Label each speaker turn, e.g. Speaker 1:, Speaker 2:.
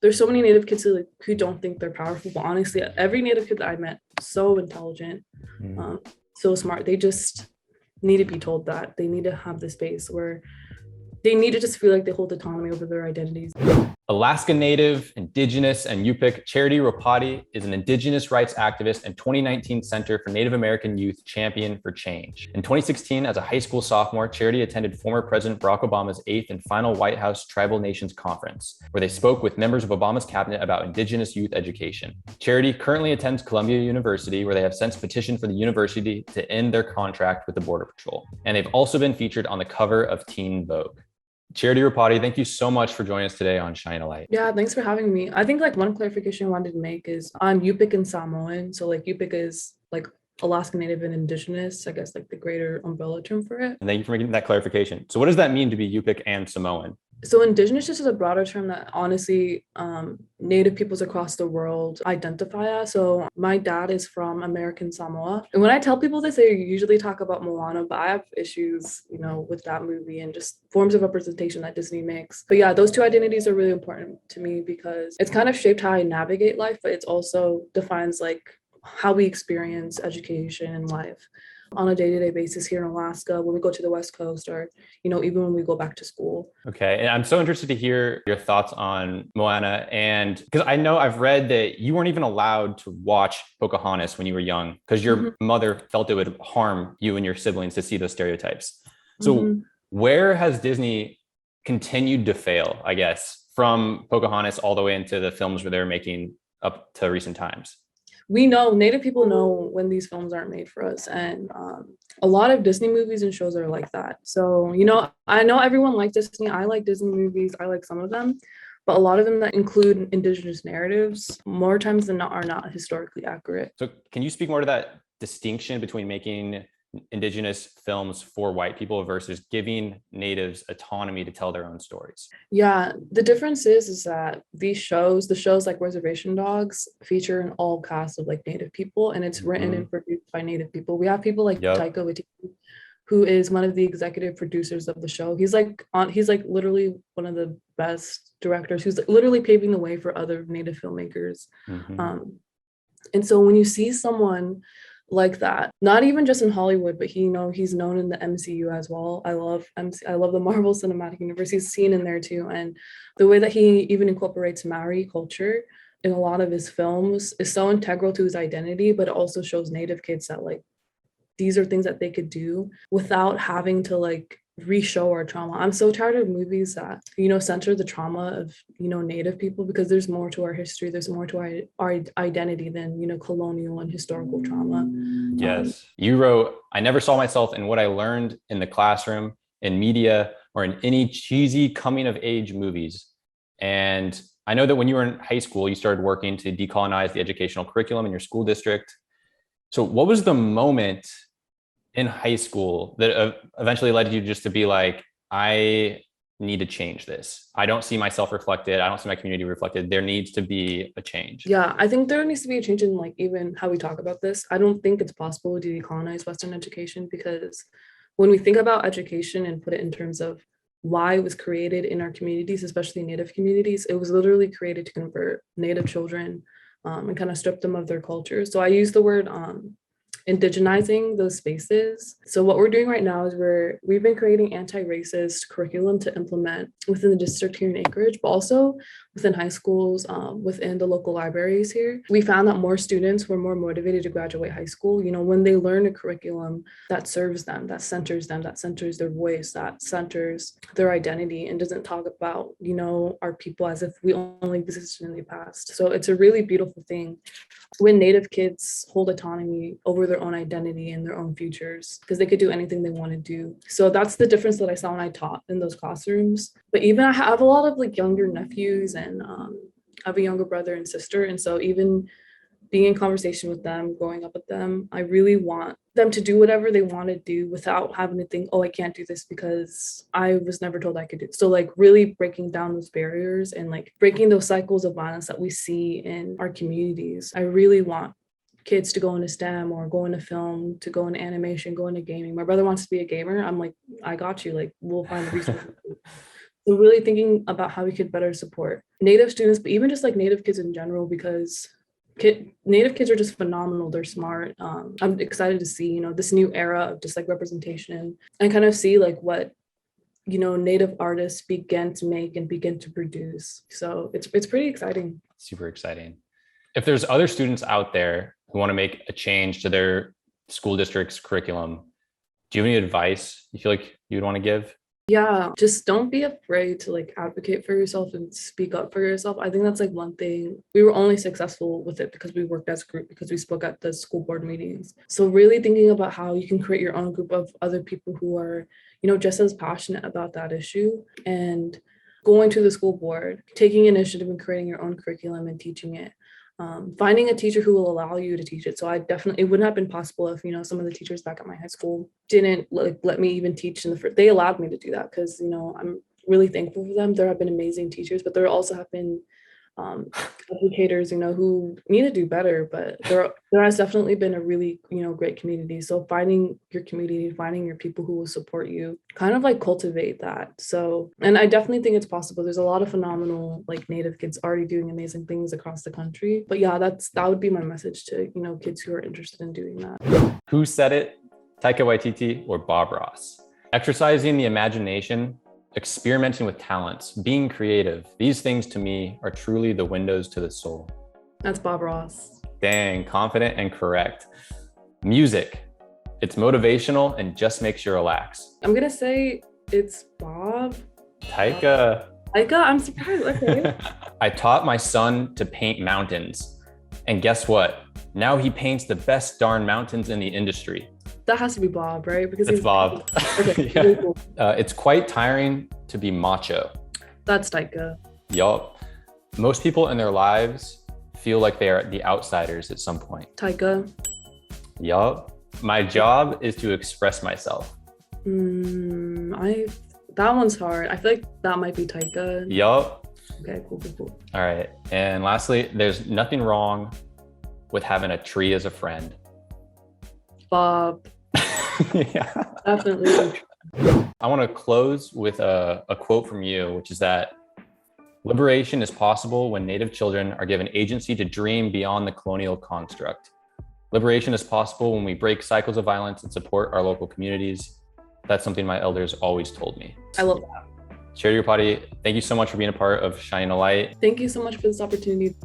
Speaker 1: there's so many Native kids who don't think they're powerful, but honestly, every Native kid that I met, so intelligent,
Speaker 2: Mm.
Speaker 1: um, so smart. They just need to be told that they need to have the space where they need to just feel like they hold autonomy over their identities.
Speaker 2: Alaska Native, Indigenous, and Yupik, Charitie Ropati is an Indigenous rights activist and 2019 Center for Native American Youth Champion for Change. In 2016, as a high school sophomore, Charitie attended former President Barack Obama's 8th and final White House Tribal Nations Conference, where they spoke with members of Obama's cabinet about Indigenous youth education. Charitie currently attends Columbia University, where they have since petitioned for the university to end their contract with the Border Patrol. And they've also been featured on the cover of Teen Vogue. Charitie Ropati, thank you so much for joining us today on Shine a Light.
Speaker 1: Yeah, thanks for having me. I think like one clarification I wanted to make is on Yupik and Samoan. So like Yupik is like Alaska Native and Indigenous, I guess like the greater umbrella term for it.
Speaker 2: And thank you for making that clarification. So what does that mean to be Yupik and Samoan?
Speaker 1: So Indigenous is a broader term that honestly Native peoples across the world identify as. So my dad is from American Samoa. And when I tell people this, they usually talk about Moana, but I have issues, with that movie and just forms of representation that Disney makes. But yeah, those two identities are really important to me because it's kind of shaped how I navigate life, but it's also defines like how we experience education and life on a day-to-day basis here in Alaska when we go to the West Coast or, even when we go back to school.
Speaker 2: Okay. And I'm so interested to hear your thoughts on Moana. And because I know I've read that you weren't even allowed to watch Pocahontas when you were young because your mother felt it would harm you and your siblings to see those stereotypes. So where has Disney continued to fail, I guess, from Pocahontas all the way into the films where they're making up to recent times?
Speaker 1: We know Native people know when these films aren't made for us, and a lot of Disney movies and shows are like that. So I know everyone likes Disney. I like Disney movies. I like some of them, but a lot of them that include Indigenous narratives more times than not are not historically accurate.
Speaker 2: So can you speak more to that distinction between making Indigenous films for white people versus giving natives autonomy to tell their own stories?
Speaker 1: Yeah, the difference is that the shows like Reservation Dogs feature an all cast of like Native people, and it's written and produced by Native people. We have people like Taika Ropati, who is one of the executive producers of the show. He's like literally one of the best directors who's literally paving the way for other Native filmmakers. And so when you see someone like that, not even just in Hollywood, but he's known in the MCU as well. I love the Marvel Cinematic Universe. He's seen in there too, and the way that he even incorporates Maori culture in a lot of his films is so integral to his identity, but it also shows Native kids that like these are things that they could do without having to like re-show our trauma. I'm so tired of movies that center the trauma of Native people, because there's more to our history, there's more to our identity than colonial and historical trauma.
Speaker 2: Yes. You wrote, I never saw myself in what I learned in the classroom, in media, or in any cheesy coming of age movies. And I know that when you were in high school, you started working to decolonize the educational curriculum in your school district. So what was the moment in high school that eventually led you just to be like, I need to change this? I don't see myself reflected. I don't see my community reflected. There needs to be a change.
Speaker 1: Yeah, I think there needs to be a change in like even how we talk about this. I don't think it's possible to decolonize Western education, because when we think about education and put it in terms of why it was created in our communities, especially Native communities, it was literally created to convert Native children and kind of strip them of their culture. So I use the word indigenizing those spaces. So what we're doing right now is we've been creating anti-racist curriculum to implement within the district here in Anchorage, but also within high schools, within the local libraries here. We found that more students were more motivated to graduate high school, when they learn a curriculum that serves them, that centers their voice, that centers their identity, and doesn't talk about, our people as if we only existed in the past. So it's a really beautiful thing when Native kids hold autonomy over their own identity and their own futures, because they could do anything they want to do. So that's the difference that I saw when I taught in those classrooms. But even I have a lot of like younger nephews, and I have a younger brother and sister. And so even being in conversation with them, growing up with them, I really want them to do whatever they want to do without having to think, oh, I can't do this because I was never told I could do it. So like really breaking down those barriers and like breaking those cycles of violence that we see in our communities. I really want kids to go into STEM or go into film, to go into animation, go into gaming. My brother wants to be a gamer. I'm like, I got you. Like, we'll find the resources. So really thinking about how we could better support Native students, but even just like Native kids in general, because Native kids are just phenomenal. They're smart. I'm excited to see, this new era of just like representation and kind of see like what, Native artists begin to make and begin to produce. So it's pretty exciting.
Speaker 2: Super exciting. If there's other students out there who want to make a change to their school district's curriculum, do you have any advice you feel like you'd want to give?
Speaker 1: Yeah, just don't be afraid to like advocate for yourself and speak up for yourself. I think that's like one thing. We were only successful with it because we worked as a group, because we spoke at the school board meetings. So really thinking about how you can create your own group of other people who are, just as passionate about that issue, and going to the school board, taking initiative and creating your own curriculum and teaching it. Finding a teacher who will allow you to teach it. So it wouldn't have been possible if, some of the teachers back at my high school didn't let me even teach in the first. They allowed me to do that because, I'm really thankful for them. There have been amazing teachers, but there also have been educators, who need to do better, but there has definitely been a really, great community. So finding your community, finding your people who will support you, kind of like cultivate that. So, and I definitely think it's possible. There's a lot of phenomenal like Native kids already doing amazing things across the country. But yeah, that would be my message to, kids who are interested in doing that.
Speaker 2: Who said it? Taika Waititi or Bob Ross? Exercising the imagination, experimenting with talents, being creative. These things to me are truly the windows to the soul.
Speaker 1: That's Bob Ross.
Speaker 2: Dang, confident and correct. Music. It's motivational and just makes you relax.
Speaker 1: I'm going to say it's Bob.
Speaker 2: Taika.
Speaker 1: I'm surprised. Okay.
Speaker 2: I taught my son to paint mountains. And guess what? Now he paints the best darn mountains in the industry.
Speaker 1: That has to be Bob, right? Because
Speaker 2: it's Bob.
Speaker 1: Okay.
Speaker 2: Yeah. Cool. It's quite tiring to be macho.
Speaker 1: That's Taika.
Speaker 2: Yup. Most people in their lives feel like they are the outsiders at some point.
Speaker 1: Taika.
Speaker 2: Yup. My job is to express myself.
Speaker 1: That one's hard. I feel like that might be Taika.
Speaker 2: Yup.
Speaker 1: Okay, cool.
Speaker 2: All right. And lastly, there's nothing wrong with having a tree as a friend.
Speaker 1: Bob.
Speaker 2: Yeah.
Speaker 1: Definitely.
Speaker 2: I want to close with a quote from you, which is that liberation is possible when Native children are given agency to dream beyond the colonial construct. Liberation is possible when we break cycles of violence and support our local communities. That's something my elders always told me.
Speaker 1: I love that.
Speaker 2: Charitie Ropati, thank you so much for being a part of Shining a Light.
Speaker 1: Thank you so much for this opportunity.